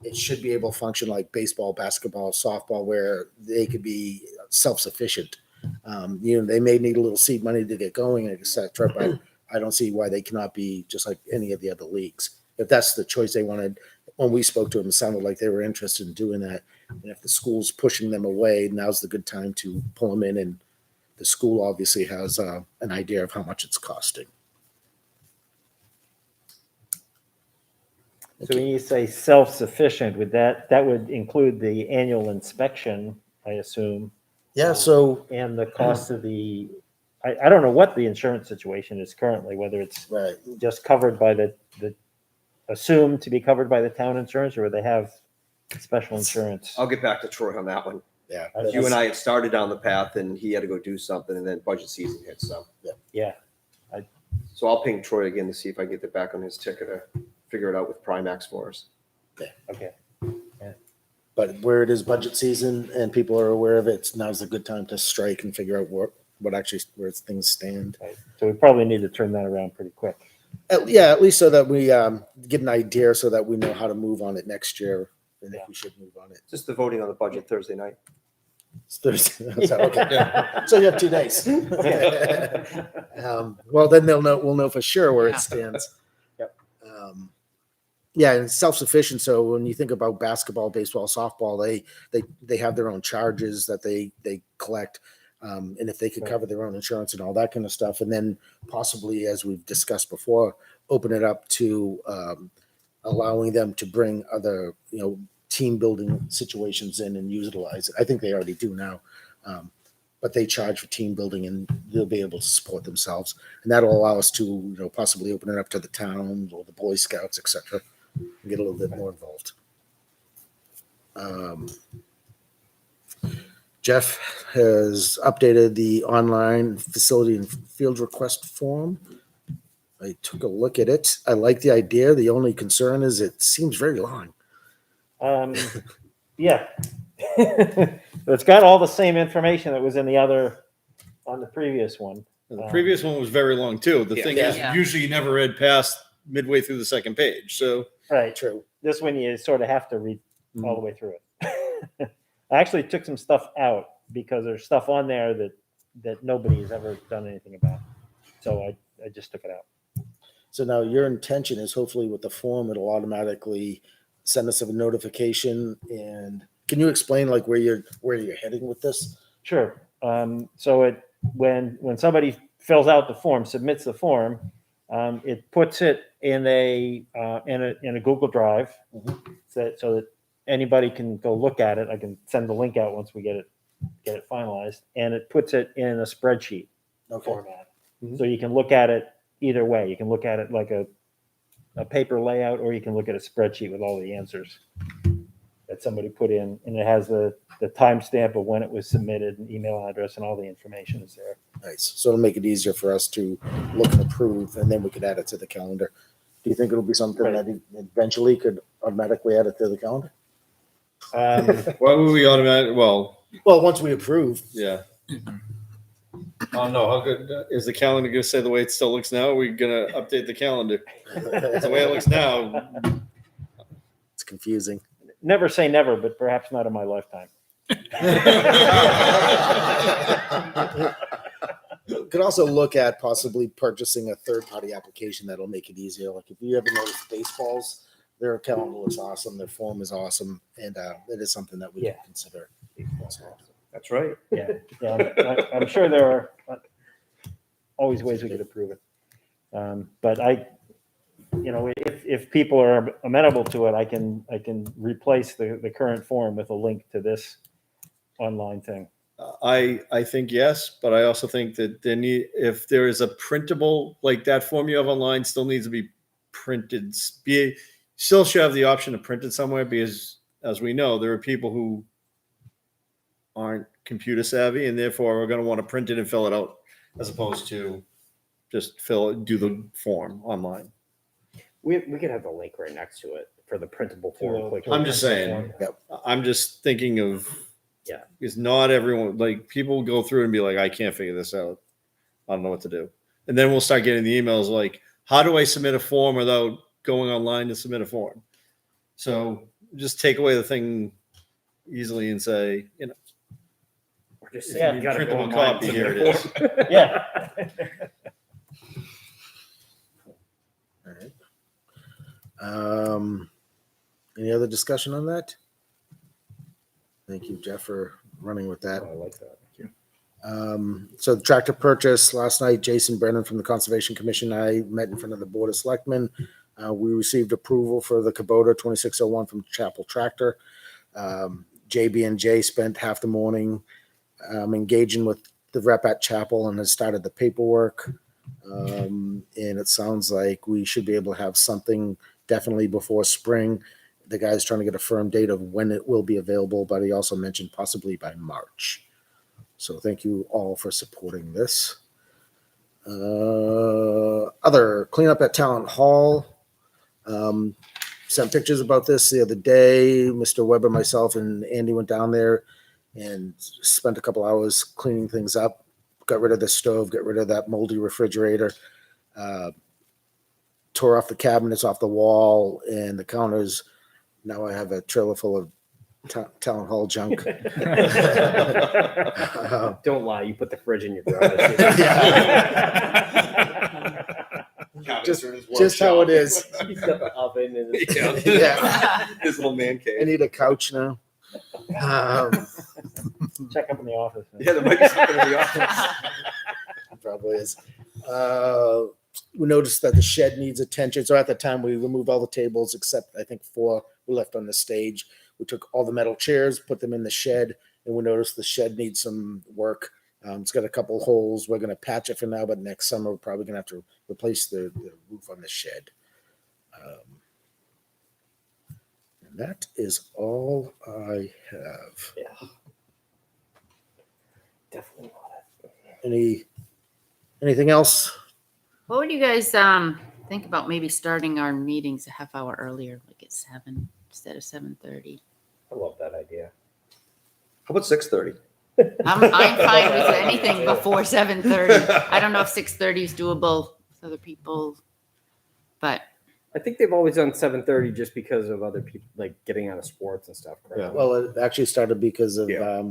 it should be able to function like baseball, basketball, softball, where they could be self-sufficient. They may need a little seed money to get going, etc. But I don't see why they cannot be just like any of the other leagues. If that's the choice they wanted, when we spoke to them, it sounded like they were interested in doing that. And if the school's pushing them away, now's the good time to pull them in. And the school obviously has an idea of how much it's costing. So when you say self-sufficient, that would include the annual inspection, I assume, Yeah. So and the cost of I don't know what the insurance situation is currently, whether it's right. just covered by the assumed to be covered by the town insurance, or they have special insurance. I'll get back to Troy on that one. Yeah. You and I had started down the path, and he had to go do something, and then budget season hit. So Yeah. so I'll ping Troy again to see if I can get it back on his ticket or figure it out with Primax for us. Okay. But where it is budget season and people are aware of it, now's a good time to strike and figure out where things stand. Right. So we probably need to turn that around pretty quick. At least so that we get an idea, so that we know how to move on it next year, and if we should move on it. Just the voting on the budget Thursday night. It's Thursday. So, okay. So you have 2 days. Well, then we'll know for sure where it stands. Yep. Yeah, and self-sufficient. So when you think about basketball, baseball, softball, they have their own charges that they collect. And if they could cover their own insurance and all that kind of stuff, and then possibly, as we've discussed before, open it up to allowing them to bring other, team building situations in and utilize it. I think they already do now, but they charge for team building, and they'll be able to support themselves, and that'll allow us to, possibly open it up to the town or the Boy Scouts, etc., and get a little bit more involved. Jeff has updated the online facility and field request form. I took a look at it. I like the idea. The only concern is it seems very long. Yeah. It's got all the same information that was on the previous one. The previous one was very long too. The thing is, Yeah. usually you never read past midway through the second page. So Right. True. This one you sort of have to read all the way through it. I actually took some stuff out because there's stuff on there that nobody has ever done anything about. So I just took it out. So now your intention is, hopefully with the form, it'll automatically send us a notification. And can you explain like where you're heading with this? Sure. So when somebody fills out the form, submits the form, it puts it in a Google Drive, so that anybody can go look at it. I can send the link out once we get it finalized, and it puts it in a spreadsheet format. So you can look at it either way. You can look at it like a paper layout, or you can look at a spreadsheet with all the answers that somebody put in, and it has the timestamp of when it was submitted, and email address, and all the information is there. Nice. So it'll make it easier for us to look and approve, and then we could add it to the calendar. Do you think it'll be something Right. that eventually could automatically add it to the calendar? why would we automatically? Well, Well, once we approve. yeah. Oh no! How good is the calendar going to say the way it still looks now? Or are we going to update the calendar? The way it looks now. It's confusing. Never say never, but perhaps not in my lifetime. Could also look at possibly purchasing a third-party application that'll make it easier. Like if you ever notice Baseballs, their calendar looks awesome, their form is awesome, and it is something that we can consider. That's right. Yeah, I'm sure there are always ways we could improve it. But if people are amenable to it, I can replace the current form with a link to this online thing. I think yes, but I also think that if there is a printable, like that form you have online still needs to be printed. Still should have the option to print it somewhere, because as we know, there are people who aren't computer savvy, and therefore are going to want to print it and fill it out, as opposed to just do the form online. We could have the link right next to it for the printable form. I'm just saying. I'm just thinking of. Yeah. Because not everyone, like, people go through and be like, I can't figure this out. I don't know what to do. And then we'll start getting the emails like, how do I submit a form without going online to submit a form? So just take away the thing easily and say, you know, Or just if say, you you need gotta go printable online copy, to here it the is. form. Yeah. All right. Any other discussion on that? Thank you, Jeff, for running with that. Oh, I like that. So the tractor purchase last night, Jason Brennan from the Conservation Commission, and I met in front of the Board of Selectmen. We received approval for the Kubota 2601 from Chapel Tractor. JB&J spent half the morning engaging with the rep at Chapel and has started the paperwork. And it sounds like we should be able to have something definitely before spring. The guy's trying to get a firm date of when it will be available, but he also mentioned possibly by March. So thank you all for supporting this. Other cleanup at Town Hall. Sent pictures about this the other day. Mr. Weber, myself, and Andy went down there and spent a couple hours cleaning things up. Got rid of the stove, got rid of that moldy refrigerator. Tore off the cabinets off the wall and the counters. Now I have a trailer full of Town Hall junk. Don't lie. You put the fridge in your garage. Just how it is. He's got the oven and his Yeah. His little man I cave. need a couch now. Check up in the office. Yeah, there might be something in the office. Probably is. We noticed that the shed needs attention. So at the time, we removed all the tables except I think 4 we left on the stage. We took all the metal chairs, put them in the shed, and we noticed the shed needs some work. It's got a couple holes. We're going to patch it for now, but next summer we're probably going to have to replace the roof on the shed. And that is all I have. Yeah. Definitely not Anything else? What would you guys think about maybe starting our meetings a half hour earlier, like at 7 instead of 7:30? I love that idea. How about 6:30? I'm fine with anything before 7:30. I don't know if 6:30 is doable with other people, but I think they've always done 7:30 just because of other people like getting out of sports and stuff. Correct? Yeah. Well, it actually started because of Yeah.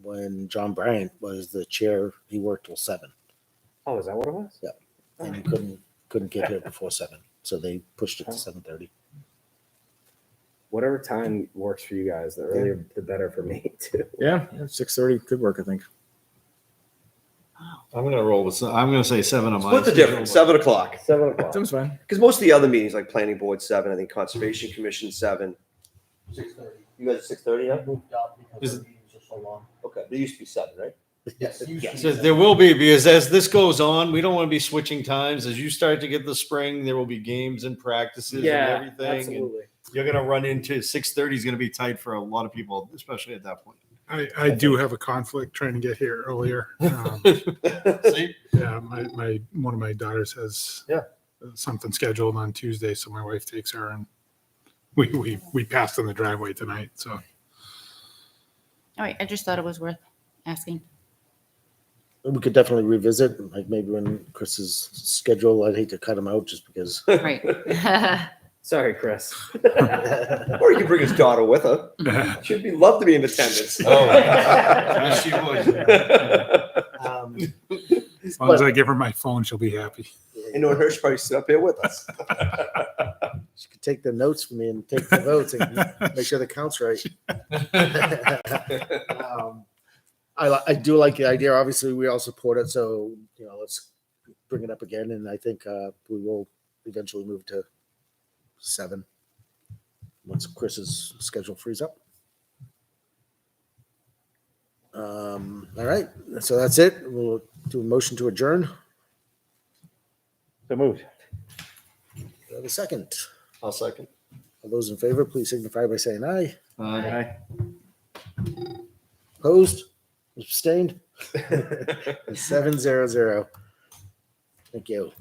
when John Bryant was the chair. He worked till 7, Oh, is that what it was? and he couldn't get here before 7, so they pushed it to 7:30. Whatever time works for you guys, the earlier the better for me too. Yeah, 6:30 could work, I think. I'm gonna roll with. I'm gonna say 7 on my. Split the difference. 7 o'clock. 7 o'clock. Seems fine. Because most of the other meetings, like Planning Board 7, I think Conservation Commission 7. 6:30. You guys are 6:30 up? Is it- Okay, there used to be 7, right? So there will be, because as this goes on, we don't want to be switching times. As you start to get the spring, there will be games and practices Yeah, and everything. And absolutely. you're gonna run into 6:30 is gonna be tight for a lot of people, especially at that point. I do have a conflict trying to get here earlier. See? Yeah, my one of my daughters has Yeah. something scheduled on Tuesday, so my wife takes her, and we passed in the driveway tonight. So all right. I just thought it was worth asking. We could definitely revisit, like maybe when Chris's schedule. I'd hate to cut him out just because. Right. Sorry, Chris. Or you can bring his daughter with her. She'd be love to be in attendance. Yes, she would. as long as I give her my phone, she'll be happy. You know, her, she'd probably sit up here with us. She could take the notes from me and take the votes and make sure the count's right. I do like the idea. Obviously, we all support it. So, let's bring it up again. And I think we will eventually move to 7 once Chris's schedule frees up. All right. So that's it. We'll do a motion to adjourn. So moved. Do I have a second? I'll second. All those in favor, please signify by saying aye. Aye. Opposed? Abstained? 7-0-0. Thank you.